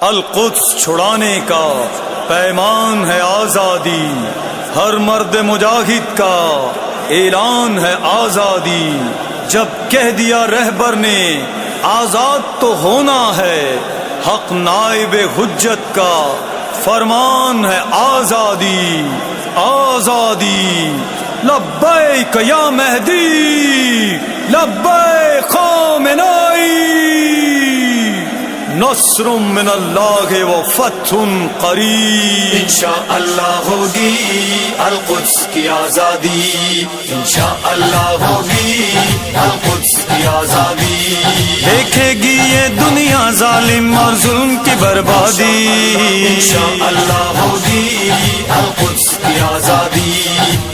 القدس چھڑانے کا پیمان ہے آزادی، ہر مرد مجاہد کا اعلان ہے آزادی۔ جب کہہ دیا رہبر نے آزاد تو ہونا ہے، حق نائب حجت کا فرمان ہے آزادی آزادی۔ لبیک یا مہدی، لبیک خامنائی، نصر من اللہ و فتح قریب۔ انشاءاللہ ہوگی القدس کی آزادی، انشاءاللہ ہوگی القدس کی آزادی۔ دیکھے گی یہ دنیا ظالم اور ظلم کی بربادی، انشاءاللہ ہوگی القدس کی آزادی،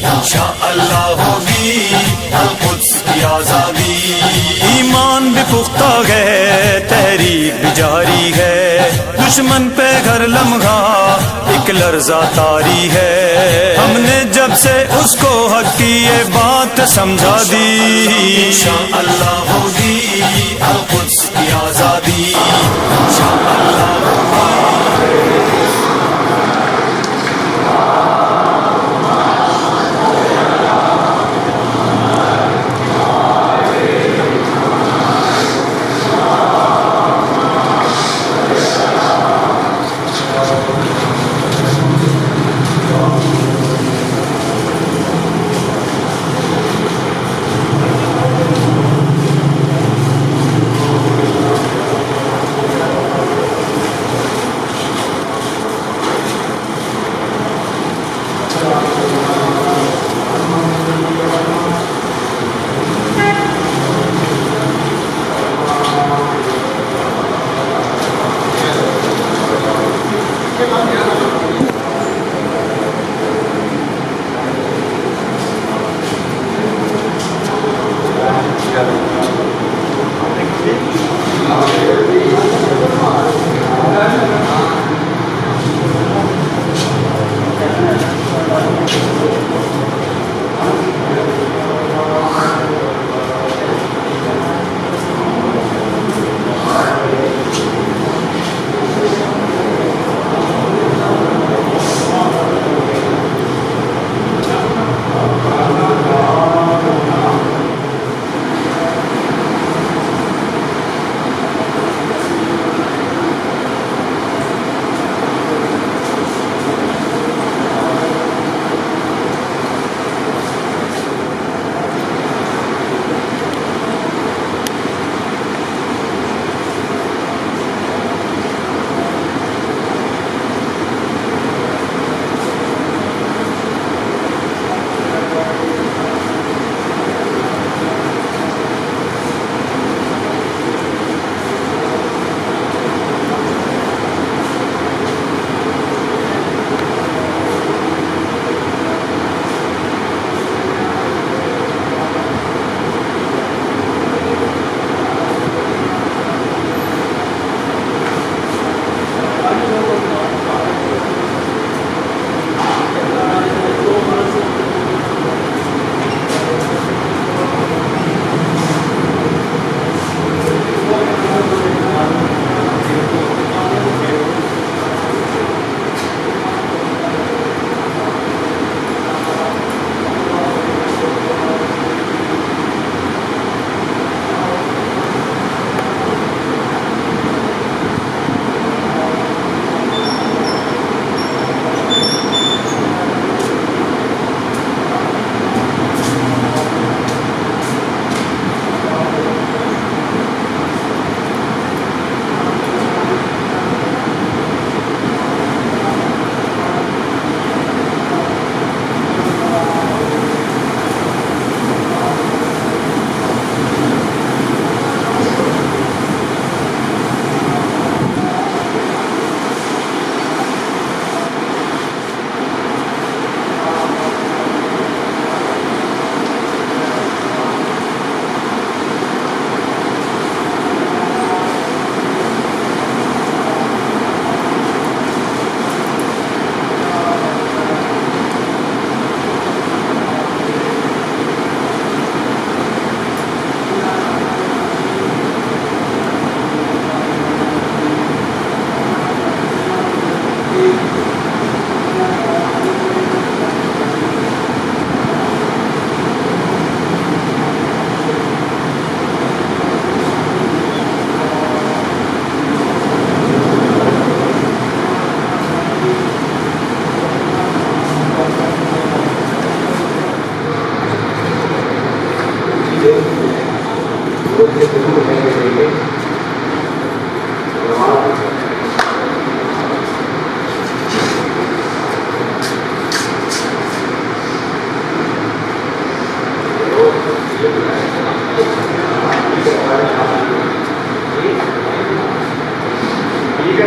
انشاءاللہ ہوگی القدس کی آزادی۔ ایمان بھی پختہ ہے، تحریک بھی جاری ہے، دشمن پہ گھر لمحہ ایک لرزہ طاری ہے۔ ہم نے جب سے اس کو حق کی یہ بات سمجھا دی، انشاءاللہ ہوگی القدس کی آزادی، انشاءاللہ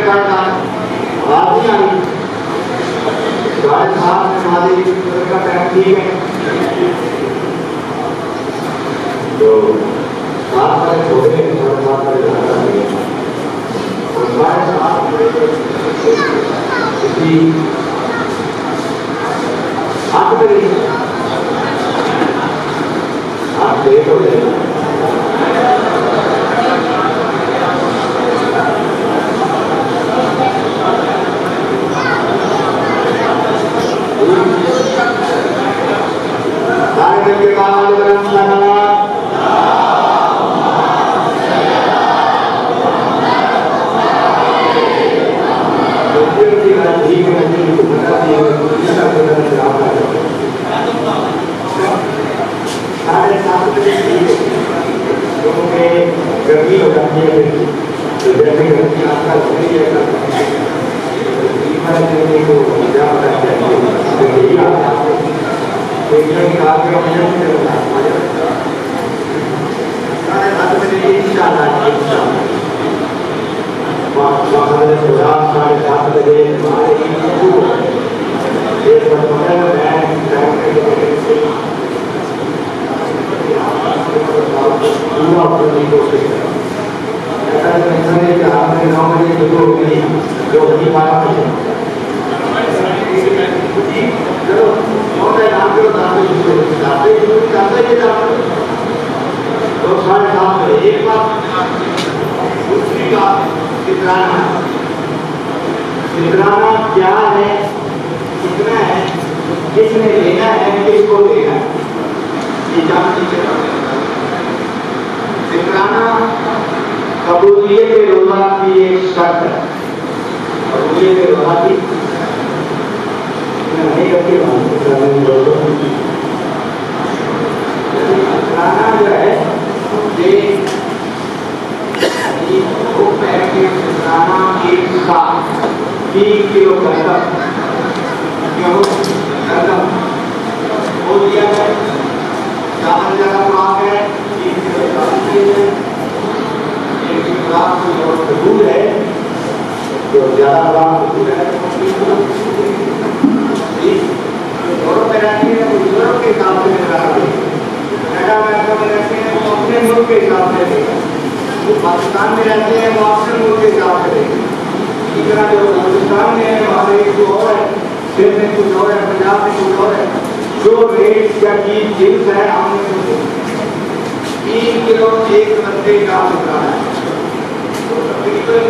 آواز نہیں آ رہی؟ ساڑھے 7 میں ہماری کا ٹائم ٹھیک ہے تو 7 بجے ہو گئے 7:30 بجے اور 7:30 بجے 8 بجے آپ لیٹ ہو گئے کے بعد گرمی ہو جاتی ہے شکرانہ کیا ہے کتنا ہے کس نے لینا ہے کس کو دینا ہے یہ جانتی شکرانہ قبولیت روزہ کی ایک شرط ہے قبولیت روزہ کی نہیں کرتی شکرانہ جو ہے یہ شکرانہ ایک ساتھ 3 کلو گندم وہ دیا ہے چاول زیادہ خوراک ہے 3 کلو چاول ہے 1 کلو خوراک جو دودھ ہے جو زیادہ خوراک دودھ ہے دونوں پہ رہتی ہے وہ دونوں کے حساب سے کینیڈا میں رہتے ہیں وہ اپنے ملک کے حساب سے دے گا وہ پاکستان میں رہتے ہیں وہ اپنے ملک کے حساب سے دے گا اسی طرح جو ہندوستان میں ہے وہاں پہ کچھ اور ہے دل میں کچھ اور ہے پنجاب میں کچھ اور ہے جو ریٹ یا چیز جنس ہے ہم نے 3 کلو ایک بندے کا شکرانہ ہے تو تقریباً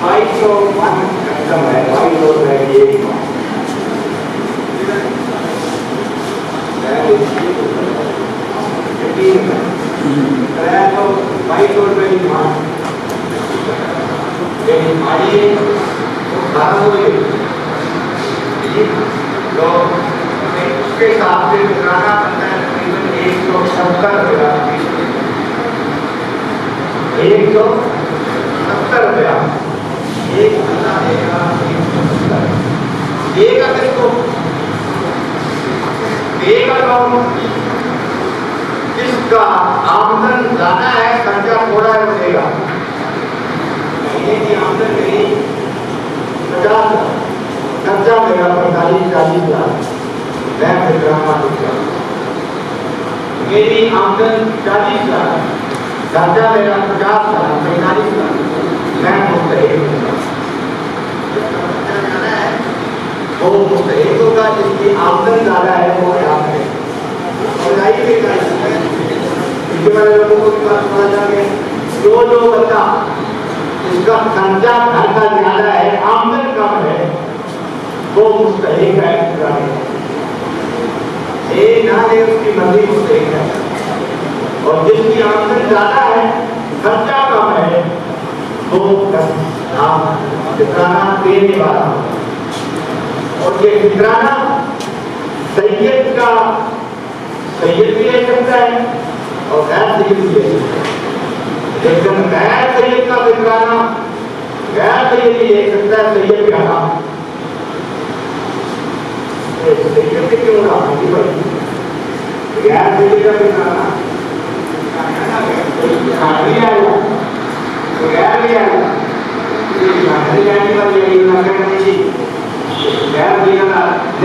2200 کم ہے 2200 ہے یہ اس کے حساب سے شکرانہ بنتا ہے تقریباً 170 روپیہ 170 روپیہ ایک بندہ دے گا 170 دے گا کس کو دے گا کون جس کا آمدن زیادہ ہے خرچہ تھوڑا ہے وہ دے گا مہینے کی آمدن میری 50 خرچہ میرا 45-40 ہزار میں شکرانہ دوں میری آمدن 40 ہزار خرچہ میرا 50 ہزار 45 ہزار میں مستحق وہ مستحق ہوگا جس کی آمدن زیادہ ہے وہ حیات ہے اور آئیے اس کے بارے لوگوں کو بات سنا چاہتے ہیں جو بندہ اس کا خرچہ گھر کا زیادہ ہے آمدن کم ہے وہ مستحق ہے نہ لے اس کی مرضی مستحق ہے اور جس کی آمدن زیادہ ہے خرچہ کم ہے وہ شکرانہ دینے والا اور یہ شکرانہ سید کا سید بھی لے سکتا ہے اور غیر سید بھی لے سکتا ہے لیکن غیر سید کا شکرانہ غیر سید بھی لے سکتا ہے سید بھی حرام سید کیوں حرام ہے غیر سید کا شکرانہ غیر بھی آیا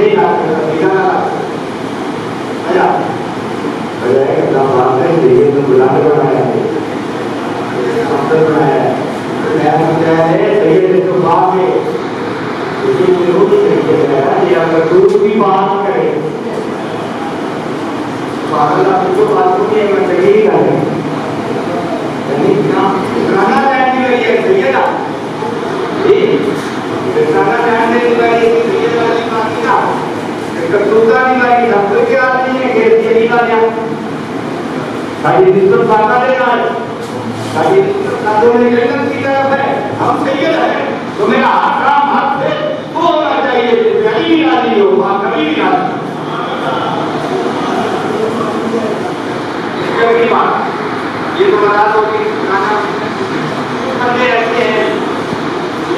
نہیں لاتے اچھا بات ہے دیکھیے تو بلانے بنایا ہے بنایا ہے میں سمجھا ہے تو بات ہے اگر دودھ کی بات کریں جو بات کو نہیں میں صحیح کریں کھانا چاہنے کے لیے صحیح نا کھانا چاہنے کی باری صحیح والی بات نا کرتوتا کی باری ہم کو کیا آتی ہے کہ صحیح والی بھائی رسم کھانا لینا ہے بھائی رسم کھاتوں میں جنت کی طرف ہے ہم صحیح ہے تو میرا حرام ہاتھ سے وہ ہونا چاہیے کبھی بھی آدھی ہو وہاں کبھی بھی آدھی کبھی بات یہ تو بتا دو کہ کھانا بندے ایسے ہیں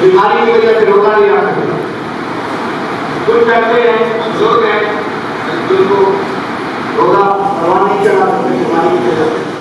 بیماری کی وجہ سے روکا نہیں آ سکتا کچھ ایسے ہیں لوگ ہیں جن کو روکا پرواہ نہیں چلا سکتے بیماری کی وجہ سے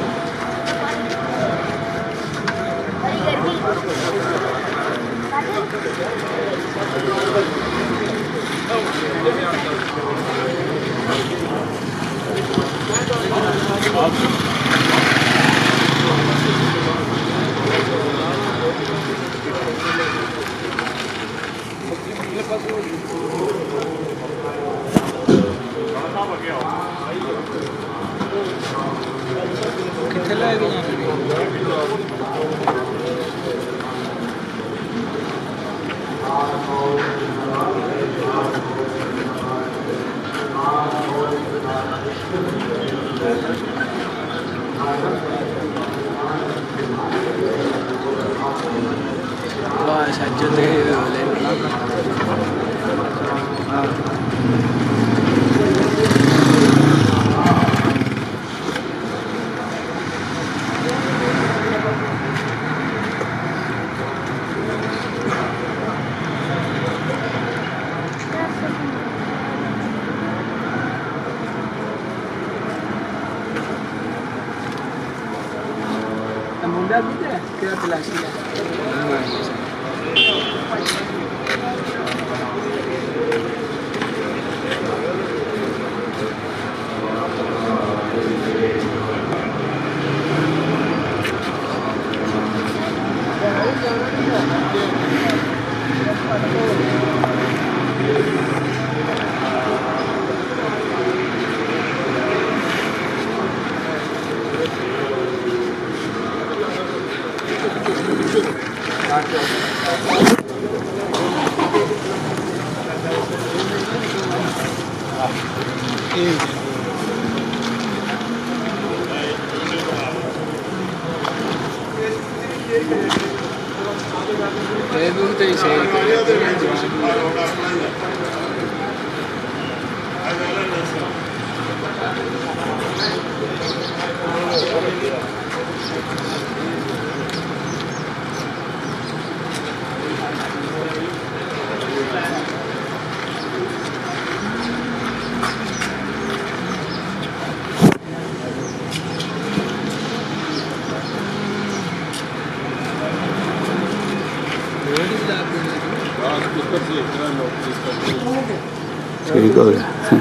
ٹھیک ہو گیا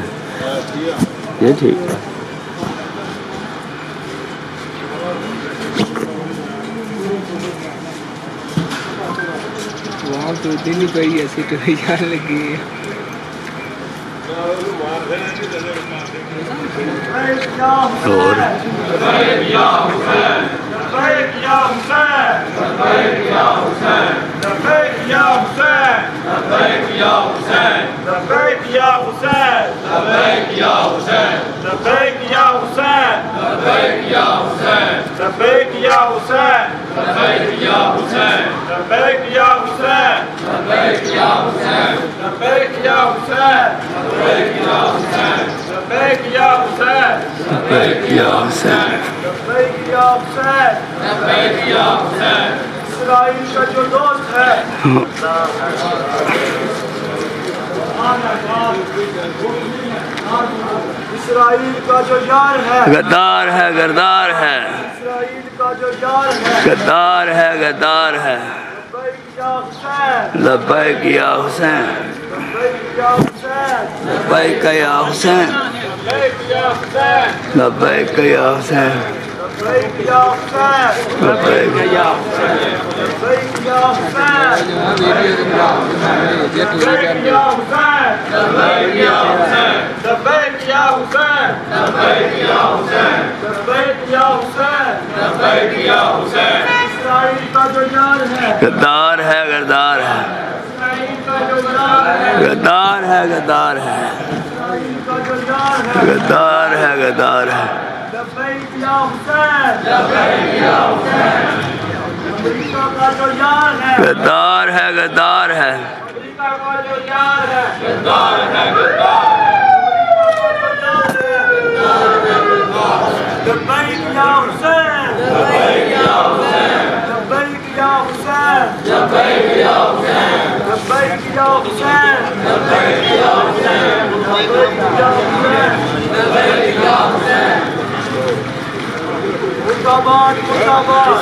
یہ ٹھیک ہے وہاں تو دن ہی پہ ایسی تو جان لگی اور اسرائیل کا جو دوست ہے اسرائیل کا جو یار ہے غدار ہے غدار ہے اسرائیل کا جو یار ہے غدار ہے غدار ہے لبیک یا حسین لبیک یا حسین لبیک لبیک یا حسین لبیک یا حسین لبیک یا غدار ہے غدار ہے غدار ہے غدار ہے غدار ہے غدار ہے غدار ہے غدار ہے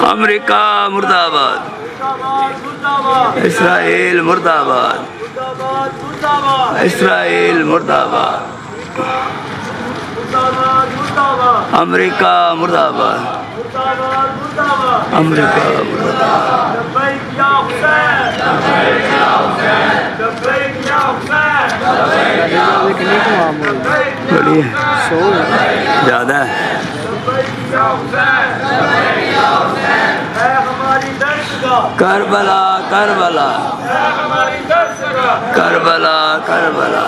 امریکہ مرد آباد اسرائیل مرد آباد اسرائیل مرد آباد امریکہ مرد آباد امریکہ مرد آباد بڑی زیادہ ہے کربلا کربلا کربلا کربلا کربلا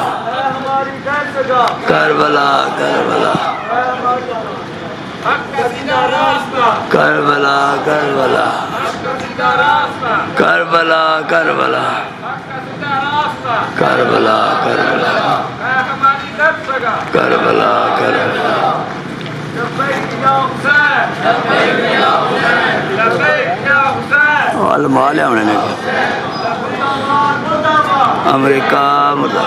کربلا کربلا کربلا کربلا کربلا کربلا کربلا کربلا کربلا المال ہے انہوں نے امریکہ مرد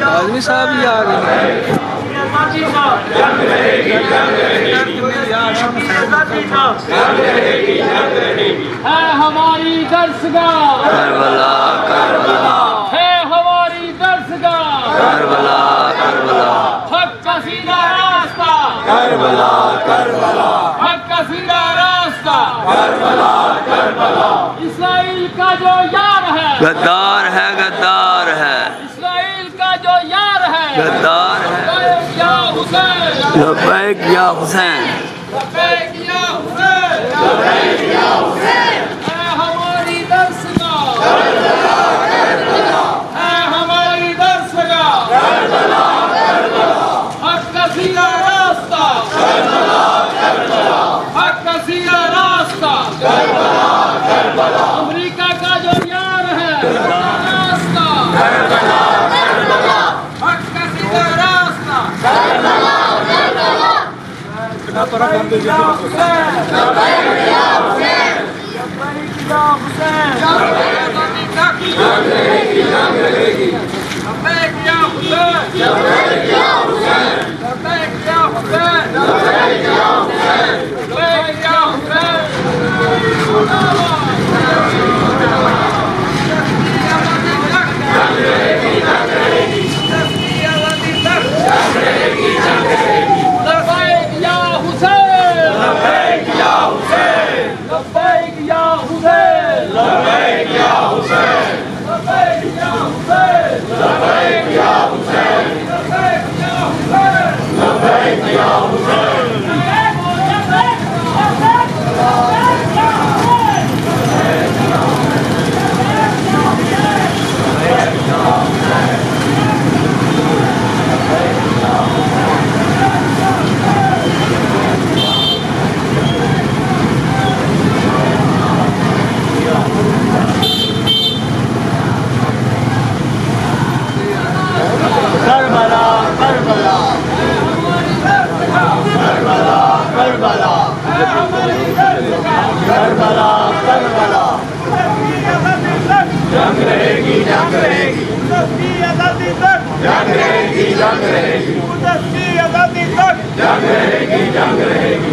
آدمی صاحب ہی آ گئے ہے ہماری درسگاہ کربلا کربلا ہے ہماری درسگاہ کربلا کربلا حق کا سیدھا راستہ کربلا کربلا حق کا سیدھا راستہ اسرائیل کا جو یار ہے غدار ہے غدار ہے اسرائیل کا جو یار ہے غدار ہے لبیک یا حسین لبیک یا حسین لبیک یا حسین ہے ہماری درسگاہ ہے ہماری درسگاہ حق کا سیدھا راستہ حق کا سیدھا راستہ امریکہ کا جو یار ہے راستہ حق کا سیدھا راستہ جنگ رہے گی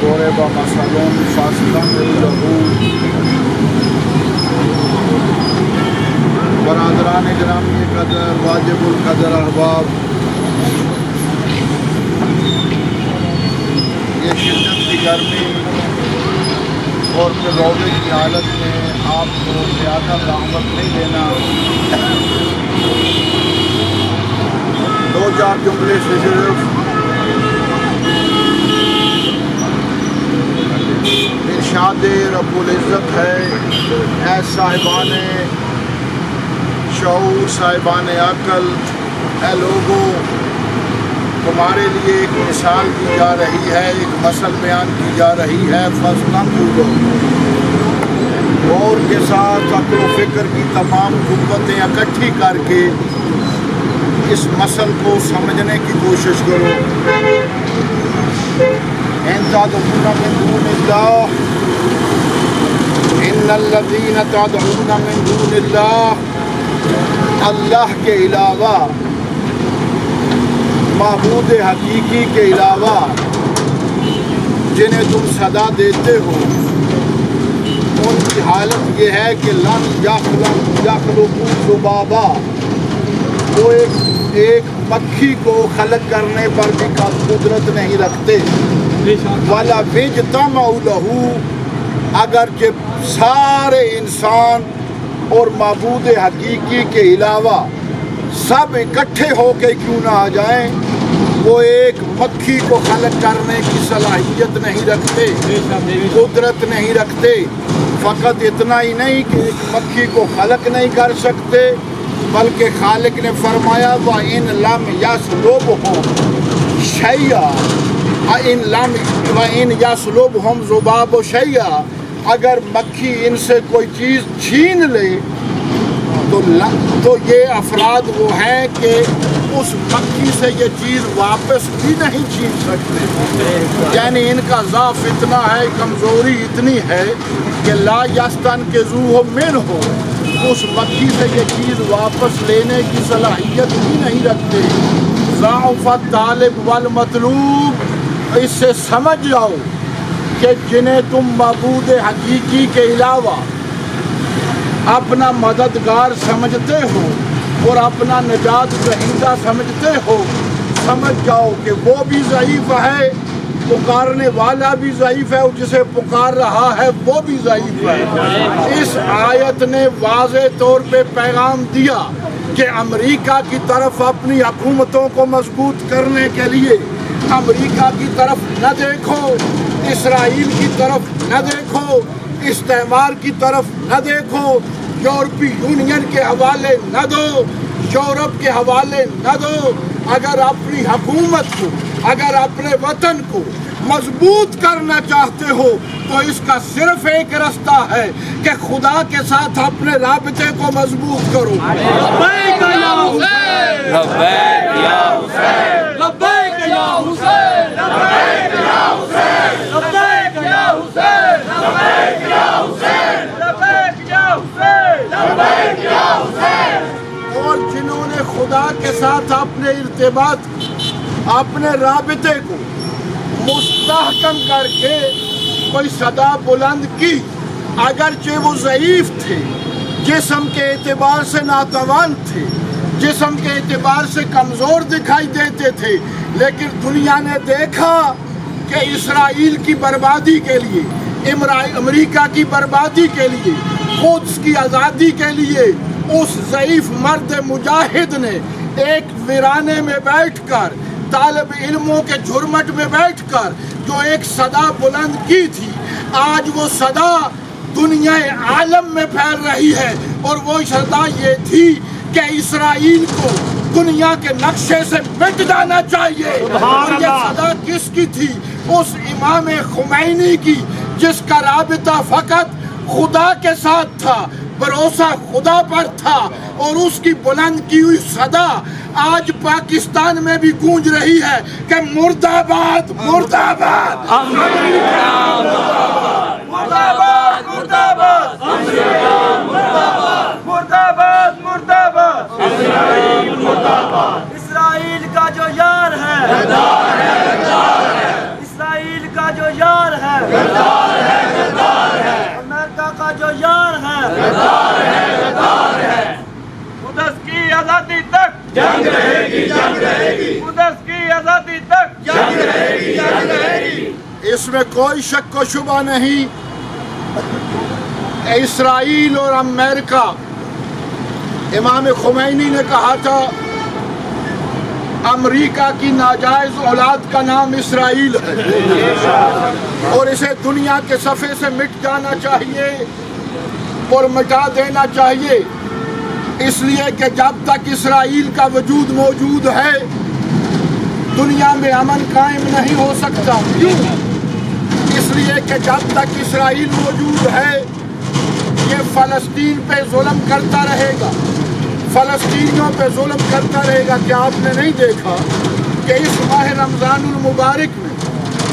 ضرب مثل فاستمعوا له। برادران گرامی قدر واجب القدر احباب، یہ شدت کی گرمی اور روزے کی حالت میں آپ کو زیادہ زحمت نہیں دینا، دو چار جملے سے صرف ارشاد رب العزت ہے: اے صاحبان شعور، صاحبان عقل، اے لوگوں، تمہارے لیے ایک مثال کی جا رہی ہے، ایک مثل بیان کی جا رہی ہے۔ فاستمعوا، غور کے ساتھ عقل و فکر کی تمام قوتیں اکٹھی کر کے اس مثل کو سمجھنے کی کوشش کرو۔ ان تدعون من دون اللہ، ان الذین تدعون من دون اللہ، اللہ کے علاوہ، معبود حقیقی کے علاوہ جنہیں تم صدا دیتے ہو، ان کی حالت یہ ہے کہ لن یخلقوا ذبابا، وہ ایک مکھی کو خلق کرنے پر بھی قدرت نہیں رکھتے۔ وَلَا اجْتَمَعُوا لَهُ، اگرچہ سارے انسان اور معبود حقیقی کے علاوہ سب اکٹھے ہو کے کیوں نہ آ جائیں، وہ ایک مکھی کو خلق کرنے کی صلاحیت نہیں رکھتے، قدرت نہیں رکھتے۔ فقط اتنا ہی نہیں کہ ایک مکھی کو خلق نہیں کر سکتے، بلکہ خالق نے فرمایا وَإِن لَمْ يَسْلُبْهُمْ شَيْئًا، وَإِن يَسْلُبْهُمْ ذُبَابٌ شَيْئًا، اگر مکھی ان سے کوئی چیز چھین لے تو یہ افراد وہ ہیں کہ اس مکھی سے یہ چیز واپس بھی نہیں چھین سکتے۔ یعنی ان کا ضعف اتنا ہے، کمزوری اتنی ہے کہ لا یستنقذوہ منہ، اس مکھی سے یہ چیز واپس لینے کی صلاحیت بھی نہیں رکھتے۔ ضعف الطالب والمطلوب، اس سے سمجھ جاؤ کہ جنہیں تم معبود حقیقی کے علاوہ اپنا مددگار سمجھتے ہو اور اپنا نجات دہندہ سمجھتے ہو، سمجھ جاؤ کہ وہ بھی ضعیف ہے، پکارنے والا بھی ضعیف ہے، اور جسے پکار رہا ہے وہ بھی ضعیف ہے۔ اس آیت نے واضح طور پہ پیغام دیا کہ امریکہ کی طرف اپنی حکومتوں کو مضبوط کرنے کے لیے امریکہ کی طرف نہ دیکھو، اسرائیل کی طرف نہ دیکھو، استعمار کی طرف نہ دیکھو، یورپی یونین کے حوالے نہ دو، یورپ کے حوالے نہ دو۔ اگر اپنی حکومت کو، اگر اپنے وطن کو مضبوط کرنا چاہتے ہو تو اس کا صرف ایک رستہ ہے کہ خدا کے ساتھ اپنے رابطے کو مضبوط کرو۔ لبیک یا حسین، لبیک یا حسین، لبیک یا حسین، لبیک یا حسین، لبیک یا حسین، لبیک یا حسین، لبیک یا حسین، لبیک یا حسین۔ اور جنہوں نے خدا کے ساتھ اپنے ارتباط، اپنے رابطے کو مستحکم کر کے کوئی صدا بلند کی، اگرچہ وہ ضعیف تھے، جسم کے اعتبار سے ناتوان تھے، جسم کے اعتبار سے کمزور دکھائی دیتے تھے، لیکن دنیا نے دیکھا کہ اسرائیل کی بربادی کے لیے، امریکہ کی بربادی کے لیے، قدس کی آزادی کے لیے اس ضعیف مرد مجاہد نے ایک ویرانے میں بیٹھ کر، طالب علموں کے جھرمٹ میں بیٹھ کر جو ایک صدا بلند کی تھی، آج وہ صدا دنیا عالم میں پھیل رہی ہے، اور وہ صدا یہ تھی کہ اسرائیل کو دنیا کے نقشے سے مٹ جانا چاہیے۔ اور یہ صدا کس کی تھی؟ اس امام خمینی کی، جس کا رابطہ فقط خدا کے ساتھ تھا، بھروسہ خدا پر تھا، اور اس کی بلند کی ہوئی صدا آج پاکستان میں بھی گونج رہی ہے کہ مرد آباد، مرد آباد، اسرائیل کا جو یار ہے، اسرائیل کا جو یار ہے، امریکہ کا جو یار ہے، قدس کی آزادی تک جنگ رہے گی، جنگ رہے گی، قدس کی آزادی تک جنگ رہے گی، جنگ رہے گی۔ اس میں کوئی شک و شبہ نہیں، اسرائیل اور امریکہ، امام خمینی نے کہا تھا امریکہ کی ناجائز اولاد کا نام اسرائیل ہے، اور اسے دنیا کے صفحے سے مٹ جانا چاہیے اور مٹا دینا چاہیے، اس لیے کہ جب تک اسرائیل کا وجود موجود ہے دنیا میں امن قائم نہیں ہو سکتا۔ کیوں؟ اس لیے کہ جب تک اسرائیل موجود ہے یہ فلسطین پہ ظلم کرتا رہے گا، فلسطینیوں پہ ظلم کرتا رہے گا۔ کیا آپ نے نہیں دیکھا کہ اس ماہ رمضان المبارک میں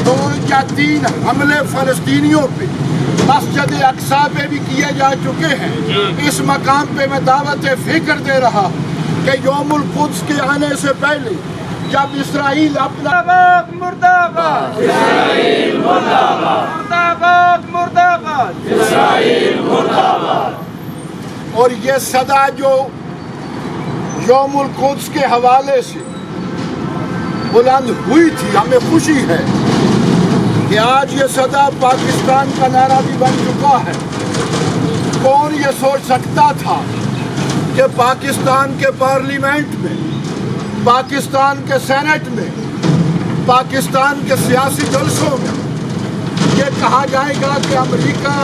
2 یا 3 حملے فلسطینیوں پہ مسجد اقصیٰ پہ بھی کیے جا چکے ہیں؟ اس مقام پہ میں دعوت فکر دے رہا کہ یوم القدس کے آنے سے پہلے جب اسرائیل اپنا مرد آباد، اسرائیل مرد آباد، مرد آباد، مرد آباد، اسرائیل مرد آباد، اور یہ صدا جو یوم القدس کے حوالے سے بلند ہوئی تھی، ہمیں خوشی ہے کہ آج یہ صدا پاکستان کا نعرہ بھی بن چکا ہے۔ کون یہ سوچ سکتا تھا کہ پاکستان کے پارلیمنٹ میں، پاکستان کے سینٹ میں، پاکستان کے سیاسی جلسوں میں یہ کہا جائے گا کہ امریکہ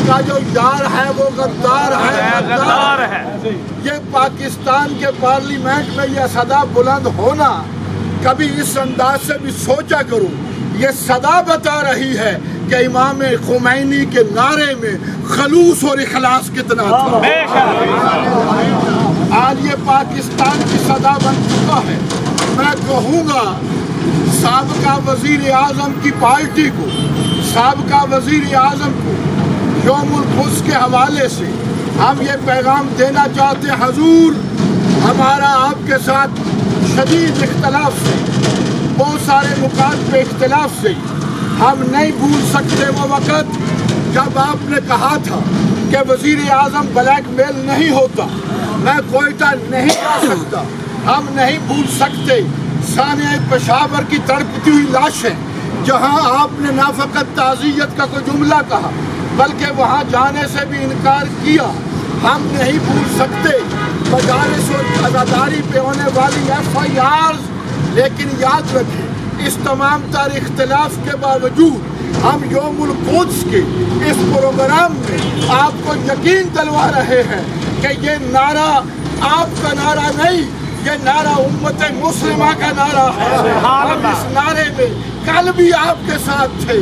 کا جو یار ہے وہ غدار ہے، غدار ہے۔ یہ پاکستان کے پارلیمنٹ میں یہ صدا بلند ہونا، کبھی اس انداز سے بھی سوچا کرو، یہ صدا بتا رہی ہے کہ امام خمینی کے نعرے میں خلوص اور اخلاص کتنا تھا۔ آج یہ پاکستان کی صدا بن چکا ہے۔ میں کہوں گا سابقہ وزیر اعظم کی پارٹی کو، سابقہ وزیر اعظم کو یوم القدس کے حوالے سے ہم یہ پیغام دینا چاہتے ہیں، حضور ہمارا آپ کے ساتھ شدید اختلاف سے، بہت سارے نکات پہ اختلاف سے، ہم نہیں بھول سکتے وہ وقت جب آپ نے کہا تھا کہ وزیر اعظم بلیک میل نہیں ہوتا، میں کوئٹہ نہیں جا سکتا۔ ہم نہیں بھول سکتے سانحہ پشاور کی تڑپتی ہوئی لاشیں، جہاں آپ نے نہ فقط تعزیت کا کوئی جملہ کہا بلکہ وہاں جانے سے بھی انکار کیا۔ ہم نہیں بھول سکتے مجالس اور عزاداری پہ ہونے والی FIRs، لیکن یاد رکھیں اس تمام تر اختلاف کے باوجود ہم یوم القدس کے اس پروگرام میں آپ کو یقین دلوا رہے ہیں کہ یہ نعرہ آپ کا نعرہ نہیں، یہ نعرہ امت مسلمہ کا نعرہ ہے۔ ہم اس نعرے میں کل بھی آپ کے ساتھ تھے،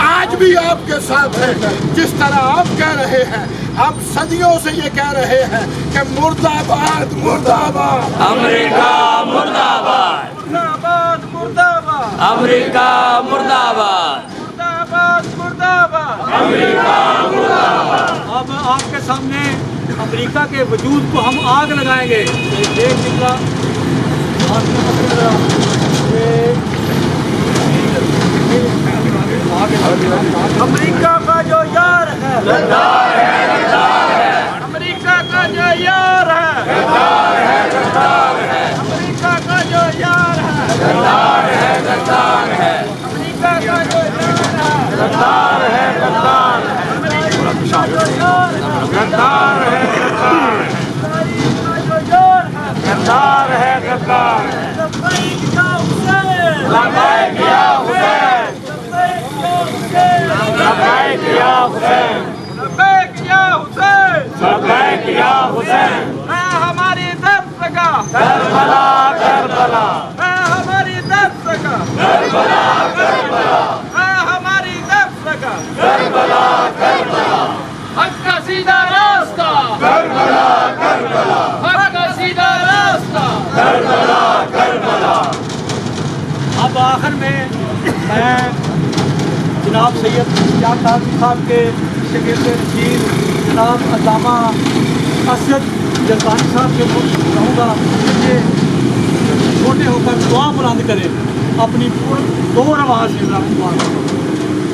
آج بھی آپ کے ساتھ ہیں۔ جس طرح آپ کہہ رہے ہیں ہم صدیوں سے یہ کہہ رہے ہیں کہ مرد آباد، مرد آباد، امریکہ مرد آباد، مرد آباد، مرد آباد، امریکہ مرد آباد، مرد آباد، مرد آباد، امریکہ مرد آباد۔ اب آپ کے سامنے امریکہ کے وجود کو ہم آگ لگائیں گے۔ ایک نکلا امریکہ کا جو یار ہے، غدار ہے، غدار ہے، امریکہ کا جو یار ہے، غدار ہے، غدار ہے، امریکہ کا جو یار ہے، غدار ہے، غدار ہے، امریکہ کا جو یار ہے، غدار ہے، آخر میں جناب سید اشتیاق کاظمی صاحب کے شاگرد رشید جناب علامہ اسد جلدانی صاحب کے کہوں گا کہ چھوٹے ہو کر دعا بلند کریں اپنی دو آواز سے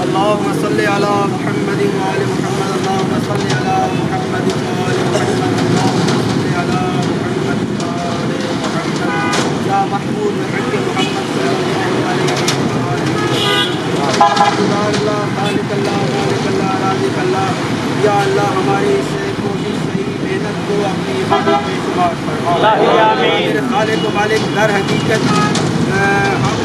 اللهم صل على محمد وآل محمد اللهم صل على محمد وآل محمد اللهم صل على محمد وآل محمد يا محمود بحق محمد صلى الله عليه وسلم اللہ خالق اللہ مالک اللہ رازق اللہ یا اللہ ہماری اس کوشش صحیح محنت کو اپنی عبادت میں شمار فرما میرے خالق و مالک در حقیقت ہم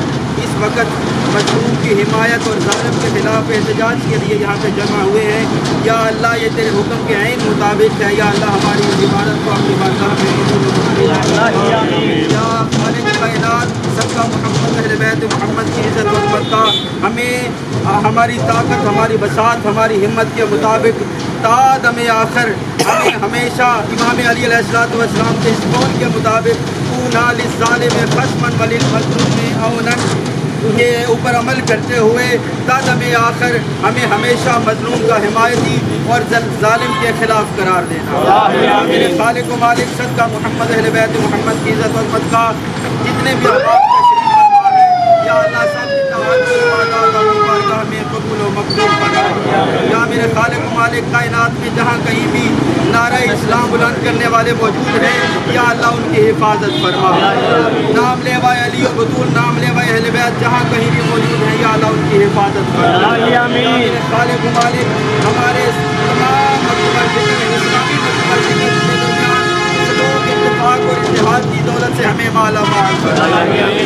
اس وقت مظلوم کی حمایت اور ظالم کے خلاف احتجاج کے لیے یہاں پہ جمع ہوئے ہیں یا اللہ یہ تیرے حکم کے عین مطابق ہے یا اللہ ہماری اس عبادت کو اپنی بارگاہ میں یا خالق کائنات سب کا محمد اہل بیت محمد کی عزت و عظمت کا ہمیں ہماری طاقت ہماری بساط ہماری ہمت کے مطابق تا دم آخر ہمیں ہمیشہ امام علی علیہ الصلوۃ والسلام کے اس قول کے مطابق اونا للظالم خصما وللمظلوم اونا یہ اوپر عمل کرتے ہوئے تا دم آخر ہمیں ہمیشہ مظلوم کا حمایتی اور ظالم کے خلاف قرار دینا میرے خالق و مالک صدقہ محمد اہل بیت محمد کی عزت و عظمت کا جتنے بھی احباب تشریف فرما ہے یا اللہ سب کی بارگاہ میں قبول و مقبول فرما یا میرے خالق و مالک کائنات میں جہاں کہیں بھی نعرہ اسلام بلند کرنے والے موجود ہیں یا اللہ ان کی حفاظت فرما نام لیوا علی و بطول نام لیوا اہل بیت جہاں کہیں بھی موجود ہیں یا اللہ ان کی حفاظت فرما یا میرے خالق و مالک ہمارے تمام اسلامی کے درمیان سلوک اتفاق اور اتحاد کی دولت سے ہمیں مالا مال فرما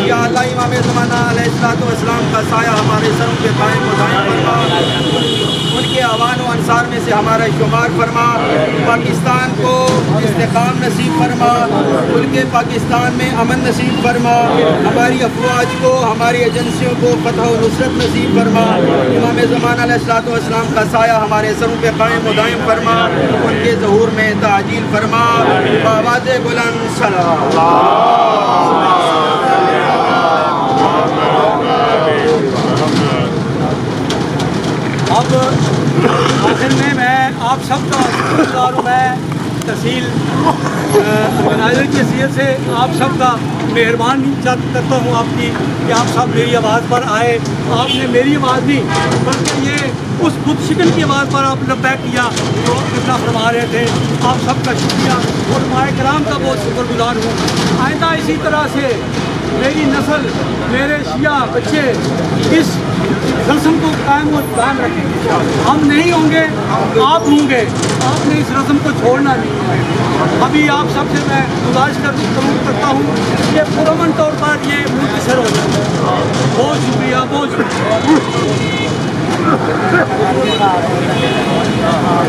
یا اللہ امام زمانہ علیہ الصلوۃ والسلام کا سایہ ہمارے سروں کے قائم و دائم فرما ان کے اعوان و انصار میں سے ہمارا شمار فرما پاکستان کو استحکام نصیب فرما ملک پاکستان میں امن نصیب فرما ہماری افواج کو ہماری ایجنسیوں کو فتح و نصرت نصیب فرما امام زمانہ علیہ الصلوۃ والسلام کا سایہ ہمارے سروں پہ قائم و دائم فرما ان کے ظہور میں تعجیل فرما بآواز بلند اب آخر میں آپ سب کا شکر ہوں میں تحصیل آرگنائزر کی حیثیت سے آپ سب کا مہربانی کرتا ہوں آپ کی کہ آپ سب میری آواز پر آئے آپ نے میری آواز نہیں بلکہ یہ اس خود شکل کی آواز پر آپ نے بیک کیا جو اتنا فرما رہے تھے آپ سب کا شکریہ اور مائع کرام کا بہت شکر گزار ہوں آئندہ اسی طرح سے میری نسل میرے شیعہ بچے اس رسم کو قائم و دائم رکھیں ہم نہیں ہوں گے آپ ہوں گے آپ نے اس رسم کو چھوڑنا نہیں ہے ابھی آپ سب سے میں گزارش کرتا ہوں کہ پرامن طور پر یہ منتشر ہو جائے بہت شکریہ بہت شکریہ